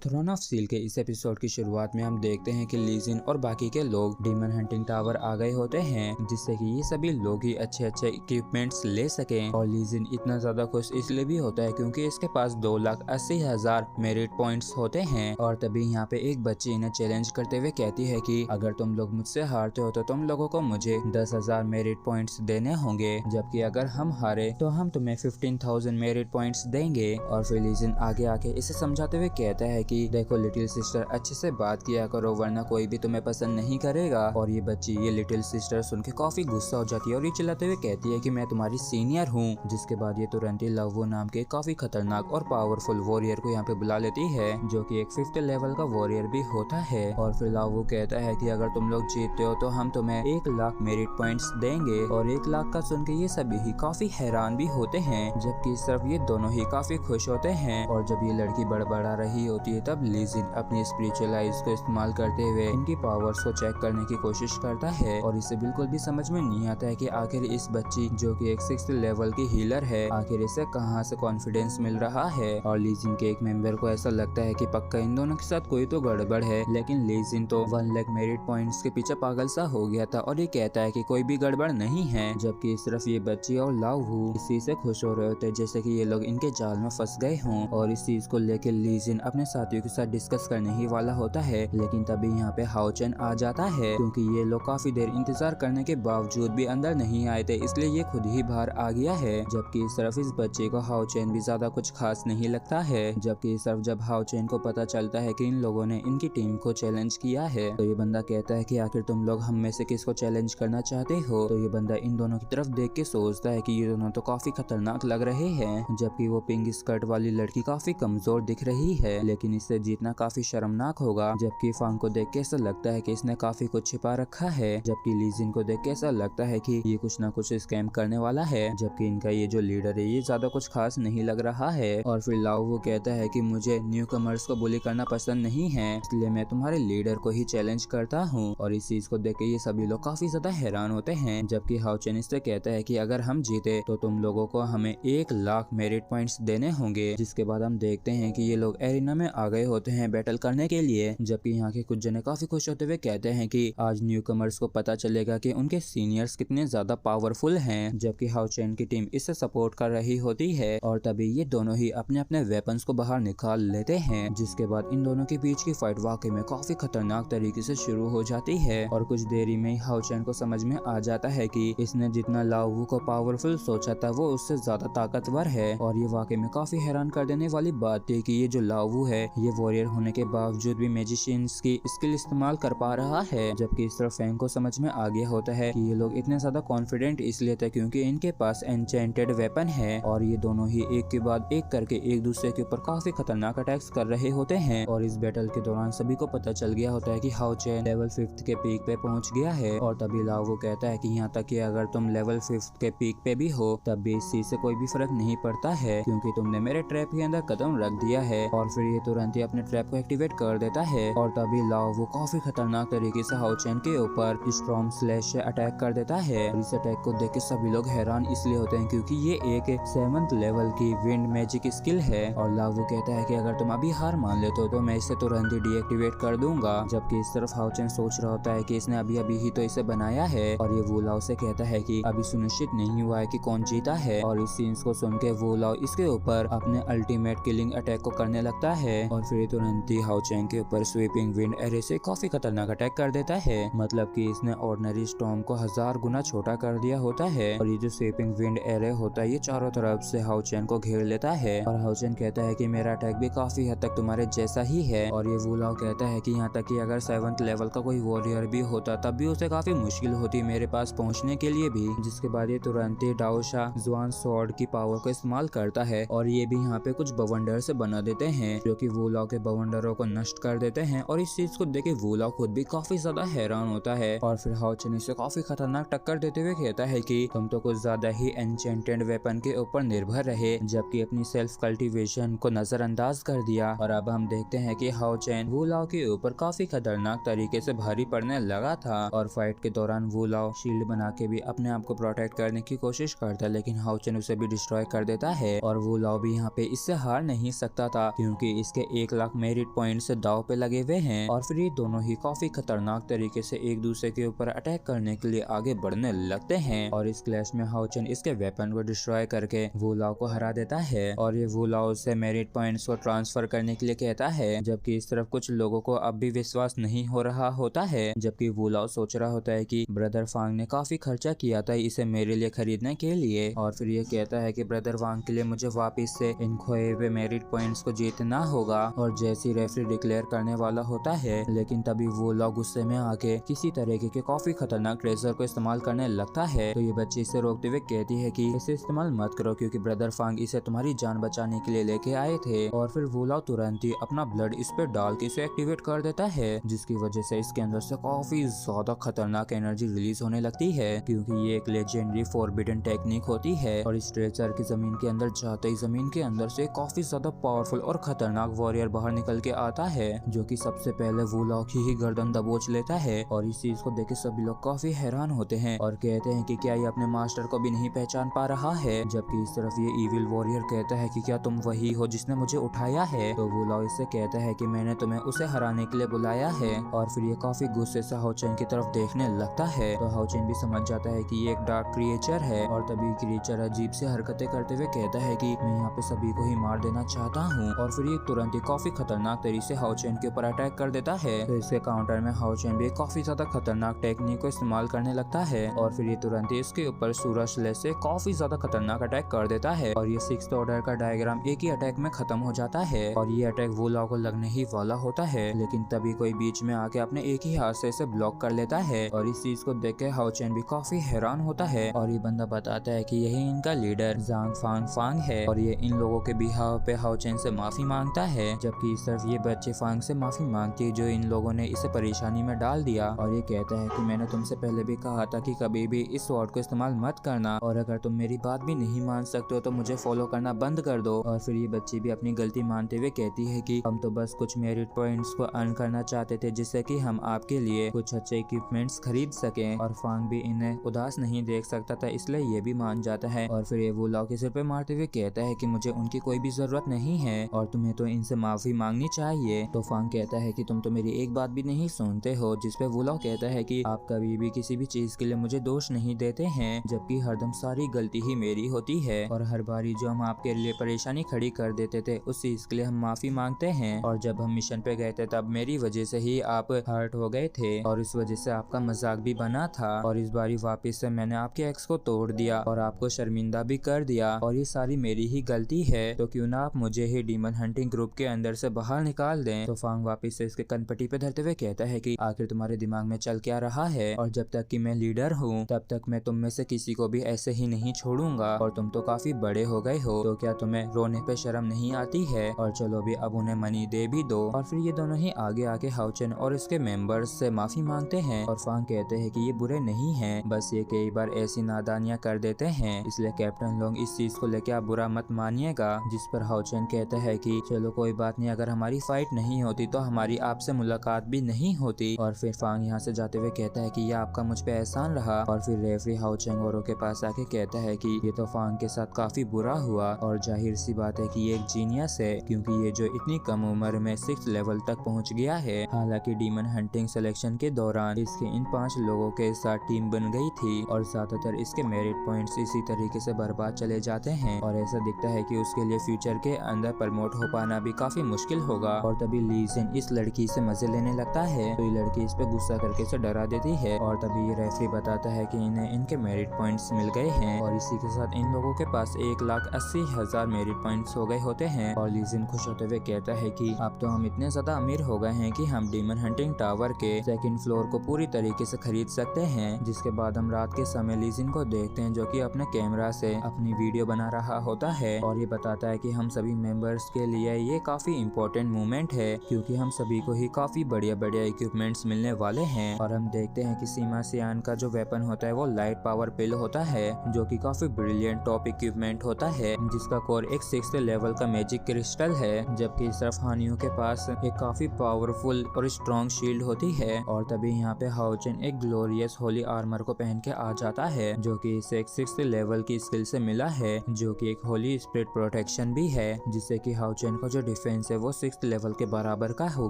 Throne of steel के इस episode की शुरुआत में हम देखते हैं कि ली जिन और बाकी के लोग डीमन हंटिंग टावर आ गए होते हैं, जिससे कि ये सभी लोग ही अच्छे अच्छे इक्विपमेंट्स ले सकें। और ली जिन इतना ज्यादा खुश इसलिए भी होता है क्योंकि इसके पास 2,80,000 मेरिट पॉइंट्स होते हैं। और तभी यहाँ पे एक बच्ची इन्हें चैलेंज करते हुए कहती है कि अगर तुम लोग मुझसे हारते हो तो तुम लोगों को मुझे 10,000 मेरिट पॉइंट्स देने होंगे, जबकि अगर हम हारे तो हम तुम्हें 15,000 मेरिट पॉइंट्स देंगे। और फिर ली जिन आगे आके इसे समझाते हुए कहता है कि देखो लिटिल सिस्टर, अच्छे से बात किया करो वरना कोई भी तुम्हें पसंद नहीं करेगा। और ये बच्ची ये लिटिल सिस्टर सुन के काफी गुस्सा हो जाती है और ये चिल्लाते हुए कहती है कि मैं तुम्हारी सीनियर हूँ। जिसके बाद ये तुरंत ही लवो नाम के काफी खतरनाक और पावरफुल वॉरियर को यहाँ पे बुला लेती है, जो कि एक 5th लेवल का वॉरियर भी होता है। और फिर लवो कहता है कि अगर तुम लोग जीतते हो तो हम तुम्हें 1 लाख मेरिट पॉइंट्स देंगे। और 1 लाख का सुन के ये सभी ही काफी हैरान भी होते हैं, जबकि सिर्फ ये दोनों ही काफी खुश होते हैं। और जब ये लड़की बड़बड़ा रही होती है तब ली जिन अपनी स्पिरिचुअल आइज को इस्तेमाल करते हुए इनकी पावर्स को चेक करने की कोशिश करता है। और इसे बिल्कुल भी समझ में नहीं आता है कि आखिर इस बच्ची जो कि एक 6th लेवल की हीलर है, आखिर इसे कहां से कॉन्फिडेंस मिल रहा है। और ली जिन के एक मेंबर को ऐसा लगता है कि पक्का इन दोनों के साथ कोई तो गड़बड़ है, लेकिन ली जिन तो 1 लाख मेरिट पॉइंट्स के पीछे पागल सा हो गया था और ये कहता है कि कोई भी गड़बड़ नहीं है। जबकि सिर्फ ये बच्ची और लावू इसी से खुश हो रहे होते हैं जैसे कि ये लोग इनके जाल में फंस गए हों। और इस चीज को लेकर ली जिन अपने साथियों के साथ डिस्कस करने ही वाला होता है, लेकिन तभी यहाँ पे हाओ चेन आ जाता है क्योंकि ये लोग काफी देर इंतजार करने के बावजूद भी अंदर नहीं आए थे, इसलिए ये खुद ही बाहर आ गया है। जबकि सिर्फ इस बच्चे को हाओ चेन भी ज्यादा कुछ खास नहीं लगता है। जबकि सिर्फ जब हाओ चेन को पता चलता है कि इन लोगों ने इनकी टीम को चैलेंज किया है तो ये बंदा कहता है कि आखिर तुम लोग हम में से किसको चैलेंज करना चाहते हो। तो ये बंदा इन दोनों की तरफ देख के सोचता है कि ये दोनों तो काफी खतरनाक लग रहे हैं, जबकि वो पिंक स्कर्ट वाली लड़की काफी कमजोर दिख रही है, लेकिन इससे जीतना काफी शर्मनाक होगा। जबकि फांग को देख के ऐसा लगता है कि इसने काफी कुछ छिपा रखा है। जबकि ली जिन को देख के ऐसा लगता है कि ये कुछ ना कुछ स्कैम करने वाला है, जबकि इनका ये जो लीडर है ये ज्यादा कुछ खास नहीं लग रहा है। और फिर लाओ वो कहता है कि मुझे न्यू कमर्स को बुली करना पसंद नहीं है, इसलिए मैं तुम्हारे लीडर को ही चैलेंज करता हूँ। और इस चीज को देख के ये सभी लोग काफी ज्यादा हैरान होते हैं। जबकि हाओ चेन इससे कहता है कि अगर हम जीते तो तुम लोगों को हमें 1 लाख मेरिट पॉइंट्स देने होंगे। जिसके बाद हम देखते हैं कि ये लोग एरिना में आ गए होते हैं बैटल करने के लिए। जबकि यहाँ के कुछ जने काफी खुश होते हुए कहते हैं कि आज न्यू कमर्स को पता चलेगा कि उनके सीनियर्स कितने ज्यादा पावरफुल हैं। जबकि हाओ चेन की टीम इससे सपोर्ट कर रही होती है और तभी ये दोनों ही अपने अपने वेपन्स को बाहर निकाल लेते हैं। जिसके बाद इन दोनों के बीच की फाइट वाकई में काफी खतरनाक तरीके से शुरू हो जाती है। और कुछ देरी में हाओ चेन को समझ में आ जाता है कि इसने जितना लाओ को पावरफुल सोचा था वो उससे ज्यादा ताकतवर है। और ये वाकई में काफी हैरान कर देने वाली बात थी कि ये जो लाओ है ये वॉरियर होने के बावजूद भी मैजिशियंस की स्किल इस्तेमाल कर पा रहा है। जबकि इस तरफ फैंग को समझ में आ गया होता है कि ये लोग इतने ज्यादा कॉन्फिडेंट इसलिए थे क्योंकि इनके पास एन्चेंटेड वेपन है। और ये दोनों ही एक के बाद एक करके एक दूसरे के ऊपर काफी खतरनाक अटैक्स कर रहे होते हैं। और इस बैटल के दौरान सभी को पता चल गया होता है कि हाओ चेन लेवल 5th के पीक पे पहुंच गया है। और तभी लाओ कहता है कि यहाँ तक कि अगर तुम लेवल 5th के पीक पे भी हो तब भी इस चीज से कोई भी फर्क नहीं पड़ता है क्योंकि तुमने मेरे ट्रैप के अंदर कदम रख दिया है। और फिर ये तुरंत ही अपने ट्रैप को एक्टिवेट कर देता है। और तभी लाओ वो काफी खतरनाक तरीके से हाओ चेन के ऊपर स्ट्रॉम स्लैश से अटैक कर देता है। और इस अटैक को देख के सभी लोग हैरान इसलिए होते हैं क्योंकि ये एक 7th लेवल की विंड मैजिक स्किल है। और लाओ कहता है कि अगर तुम अभी हार मान लेते हो तो मैं इसे तुरंत ही डीएक्टिवेट कर दूंगा। जबकि इस तरफ हाओ चेन सोच रहा होता है कि इसने अभी अभी ही तो इसे बनाया है। और ये वो लाओ से कहता है कि अभी सुनिश्चित नहीं हुआ है कि कौन जीता है। और इस सीन्स को सुन के वो लाओ इसके ऊपर अपने अल्टीमेट किलिंग अटैक को करने लगता है। और फिर तुरंत ही हाओ चेन के ऊपर स्वीपिंग विंड एरे से काफी खतरनाक अटैक कर देता है। मतलब कि इसने ऑर्डिनरी स्टॉर्म को 1000 गुना छोटा कर दिया होता है। और ये जो स्वीपिंग विंड एरे होता है ये चारों तरफ से हाओ चेन को घेर लेता है। और हाओ चेन कहता है कि मेरा अटैक भी काफी हद तक तुम्हारे जैसा ही है। और ये वो लाओ कहता है कि यहाँ तक कि अगर 7th लेवल का कोई वॉरियर भी होता तब भी उसे काफी मुश्किल होती मेरे पास पहुंचने के लिए भी। जिसके बाद ये तुरंत ही डाओशा जुआन स्वॉर्ड की पावर को इस्तेमाल करता है और ये भी यहाँ पे कुछ बवंडर से बना देते हैं जो कि वो लाओ के बवंडरों को नष्ट कर देते हैं। और इस चीज को देख के वो लाओ खुद भी काफी ज्यादा हैरान होता है। और फिर हाओ चेन से काफी खतरनाक टक्कर देते हुए कहता है कि तुम तो कुछ ज्यादा ही एन्चेंटेड वेपन के ऊपर निर्भर रहे, जबकि अपनी सेल्फ कल्टीवेशन को नजरअंदाज कर दिया। और अब हम देखते हैं कि हाओ चेन वो लाओ के ऊपर काफी खतरनाक तरीके से भारी पड़ने लगा था। और फाइट के दौरान वो लाओ शील्ड बना के भी अपने आप को प्रोटेक्ट करने की कोशिश करता है, लेकिन हाओ चेन उसे भी डिस्ट्रॉय कर देता है। और वो लाओ भी यहाँ पे इससे हार नहीं सकता था क्योंकि इसके 1 लाख मेरिट पॉइंट से दाव पे लगे हुए हैं और फिर ये दोनों ही काफी खतरनाक तरीके से एक दूसरे के ऊपर अटैक करने के लिए आगे बढ़ने लगते हैं। और इस क्लैश में हाओ चेन इसके वेपन को डिस्ट्रॉय करके वू लाओ को हरा देता है और ये वू लाओ से मेरिट पॉइंट्स को ट्रांसफर करने के लिए कहता है, जबकि इस तरफ कुछ लोगों को अब भी विश्वास नहीं हो रहा होता है। जबकि वू लाओ सोच रहा होता है कि ब्रदर फांग ने काफी खर्चा किया था इसे मेरे लिए खरीदने के लिए और फिर ये कहता है कि ब्रदर वांग के लिए मुझे वापस से इन खोए हुए मेरिट पॉइंट्स को जीतना होगा। और जैसी रेफरी डिक्लेयर करने वाला होता है, लेकिन तभी वो लोग गुस्से में आके किसी तरीके के काफी खतरनाक ट्रेजर को इस्तेमाल करने लगता है। तो ये बच्ची इसे रोकते हुए कहती है कि इसे इस्तेमाल मत करो क्योंकि ब्रदर फांग इसे तुम्हारी जान बचाने के लिए लेके आए थे। और फिर वो लोग तुरंत ही अपना ब्लड इस पे डाल के इसे एक्टिवेट कर देता है, जिसकी वजह से इसके अंदर से काफी ज्यादा खतरनाक एनर्जी रिलीज होने लगती है क्योंकि ये एक लेजेंडरी फॉरबिडन टेक्निक होती है। और इस ट्रेजर की जमीन के अंदर जाते ही जमीन के अंदर से काफी ज्यादा पावरफुल और खतरनाक वॉरियर बाहर निकल के आता है, जो कि सबसे पहले वू लाओ की ही गर्दन दबोच लेता है। और इस चीज को देख के सभी लोग काफी हैरान होते हैं और कहते हैं कि क्या ये अपने मास्टर को भी नहीं पहचान पा रहा है। जबकि इस तरफ ये इविल वॉरियर कहता है कि क्या तुम वही हो जिसने मुझे उठाया है। तो वू लाओ इससे कहता है कि मैंने तुम्हें उसे हराने के लिए बुलाया है। और फिर ये काफी गुस्से से हाओ चेन की तरफ देखने लगता है। तो हाओ चेन भी समझ जाता है कि ये एक डार्क क्रिएचर है और तभी क्रिएचर अजीब से हरकतें करते हुए कहता है कि मैं यहाँ पे सभी को ही मार देना चाहता हूँ। और फिर ये तुरंत ही काफी खतरनाक तरीके से हाओ चेन के ऊपर अटैक कर देता है। तो इसके काउंटर में हाओ चेन भी काफी ज्यादा खतरनाक टेक्निक को इस्तेमाल करने लगता है और फिर ये तुरंत ही इसके ऊपर सूरज स्लेश से काफी ज्यादा खतरनाक अटैक कर देता है। और ये 6th ऑर्डर का डायग्राम एक ही अटैक में खत्म हो जाता है और ये अटैक वू लाओ को लगने ही वाला होता है, लेकिन तभी कोई बीच में आके अपने एक ही हाथ से इसे ब्लॉक कर लेता है। और इस चीज को देख के हाओ चेन भी काफी हैरान होता है और ये बंदा बताता है कि यही इनका लीडर जांग फांग फांग है और ये इन लोगों के बिहाव पे हाओ चेन से माफी मांगता है। जबकि इस तरफ ये बच्चे फांग से माफी मांगती है जो इन लोगों ने इसे परेशानी में डाल दिया। और ये कहता है कि मैंने तुमसे पहले भी कहा था कि कभी भी इस स्वॉर्ड को इस्तेमाल मत करना और अगर तुम मेरी बात भी नहीं मान सकते हो तो मुझे फॉलो करना बंद कर दो। और फिर ये बच्ची भी अपनी गलती मानते हुए कहती है कि हम तो बस कुछ मेरिट पॉइंट्स को अर्न करना चाहते थे जिससे कि हम आपके लिए कुछ अच्छे इक्विपमेंट्स खरीद सकें। और फांग भी इन्हें उदास नहीं देख सकता था इसलिए ये भी मान जाता है और फिर ये वू लाओ के सिर पे मारते हुए कहता है कि मुझे उनकी कोई भी जरूरत नहीं है और तुम्हें तो इनसे माफी मांगनी चाहिए। तो फांग कहता है कि तुम तो मेरी एक बात भी नहीं सुनते हो, जिसपे वू लाओ कहता है कि आप कभी भी किसी भी चीज के लिए मुझे दोष नहीं देते हैं, जबकि हरदम सारी गलती ही मेरी होती है और हर बारी जो हम आपके लिए परेशानी खड़ी कर देते थे उस चीज के लिए हम माफी मांगते हैं। और जब हम मिशन पे गए थे तब मेरी वजह से ही आप हर्ट हो गए थे और इस वजह से आपका मजाक भी बना था और इस बारी वापस से मैंने आपके एक्स को तोड़ दिया और आपको शर्मिंदा भी कर दिया और ये सारी मेरी ही गलती है, तो क्यों ना आप मुझे ही डीमन हंटिंग ग्रुप के अंदर से बाहर निकाल दें। तो फांग वापस से इसके कनपट्टी पे धरते हुए कहता है कि आखिर तुम्हारे दिमाग में चल क्या रहा है और जब तक कि मैं लीडर हूँ तब तक मैं तुम में से किसी को भी ऐसे ही नहीं छोड़ूंगा और तुम तो काफी बड़े हो गए हो, तो क्या तुम्हें रोने पे शर्म नहीं आती है। और चलो भी अब उन्हें मनी दे भी दो। और फिर ये दोनों ही आगे आके हाओ चेन और इसके मेंबर्स से माफी मांगते हैं और फांग कहते हैं कि ये बुरे नहीं हैं, बस ये कई बार ऐसी नादानियां कर देते हैं, इसलिए कैप्टन लोंग इस चीज को लेके आप बुरा मत मानिएगा। जिस पर हाओ चेन कहता है कि चलो कोई बात नहीं, अगर हमारी फाइट नहीं होती तो हमारी आपसे मुलाकात भी नहीं होती। और फिर फांग यहाँ से जाते हुए कहता है कि यह आपका मुझ पे एहसान रहा। और फिर रेफरी हाओ चेंग औरों के पास आके कहता है कि ये तो फांग के साथ काफी बुरा हुआ और जाहिर सी बात है कि ये एक जीनियस है क्योंकि ये जो इतनी कम उम्र में 6th लेवल तक पहुँच गया है। हालांकि डीमन हंटिंग सिलेक्शन के दौरान इसके इन 5 लोगों के साथ टीम बन गई थी और ज्यादातर इसके मेरिट पॉइंट्स इसी तरीके से बर्बाद चले जाते हैं और ऐसा दिखता है कि उसके लिए फ्यूचर के अंदर प्रमोट हो पाना भी काफी मुश्किल होगा। और तभी ली जिन इस लड़की से मजे लेने लगता है तो ये लड़की इस पे गुस्सा करके इसे डरा देती है और तभी ये रेफरी बताता है कि इन्हें इनके मेरिट पॉइंट्स मिल गए हैं और इसी के साथ इन लोगों के पास 1,80,000 मेरिट पॉइंट्स हो गए होते हैं। और ली जिन खुश होते हुए कहता है कि अब तो हम इतने ज्यादा अमीर हो गए हैं कि हम डीमन हंटिंग टावर के 2nd फ्लोर को पूरी तरीके से खरीद सकते हैं। जिसके बाद हम रात के समय ली जिन को देखते हैं जो कि अपने कैमरा से अपनी वीडियो बना रहा होता है और ये बताता है कि हम सभी मेंबर्स के लिए ये काफी इम्पोर्टेंट मोमेंट है क्योंकि हम सभी को ही काफी बढ़िया बढ़िया इक्विपमेंट्स मिलने वाले हैं। और हम देखते हैं कि सीमा सियान का जो वेपन होता है वो लाइट पावर पिल होता है जो कि काफी ब्रिलियंट टॉप इक्विपमेंट होता है जिसका कोर एक 6th लेवल का मैजिक क्रिस्टल है। जबकि इस तरफ हानियों के पास एक काफी पावरफुल और स्ट्रॉन्ग शील्ड होती है। और तभी यहाँ पे हाओ चेन एक ग्लोरियस होली आर्मर को पहन के आ जाता है जो कि इसे एक 6th लेवल की स्किल से मिला है जो कि एक होली स्पिरिट प्रोटेक्शन भी है जिससे कि हाओ चेन को जो डिफेंस है वो 6th लेवल के बराबर का हो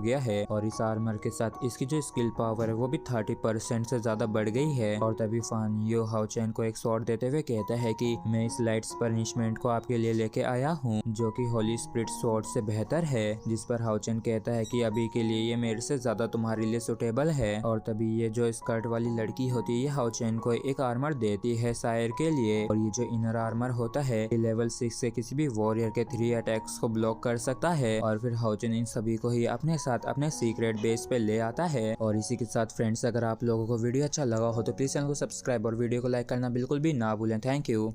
गया है और इस आर्मर के साथ इसकी जो स्किल पावर है वो भी 30% से ज्यादा बढ़ गई है। और तभी फान यो हाओ चैन को एक शॉट देते हुए कहता है कि मैं इस लाइट्स पनिशमेंट को आपके लिए लेके आया हूँ जो कि होली स्पिरिट स्वॉर्ड से बेहतर है। जिस पर हाओ चैन कहता है कि अभी के लिए ये मेरे से ज्यादा तुम्हारे लिए सुटेबल है। और तभी ये जो स्कर्ट वाली लड़की होती है ये हाओ चैन को एक आर्मर देती है शायर के लिए और ये जो इनर आर्मर होता है ये लेवल 6 से किसी भी वॉरियर के 3 अटैक्स को ब्लॉक कर सकता है। और फिर हाओ चैन इन सभी को ही अपने साथ अपने सीक्रेट बेस पे ले आता है। और इसी के साथ फ्रेंड्स, अगर आप लोगों को वीडियो अच्छा लगा हो तो प्लीज चैनल को सब्सक्राइब और वीडियो को लाइक करना बिल्कुल भी ना भूलें। Thank you.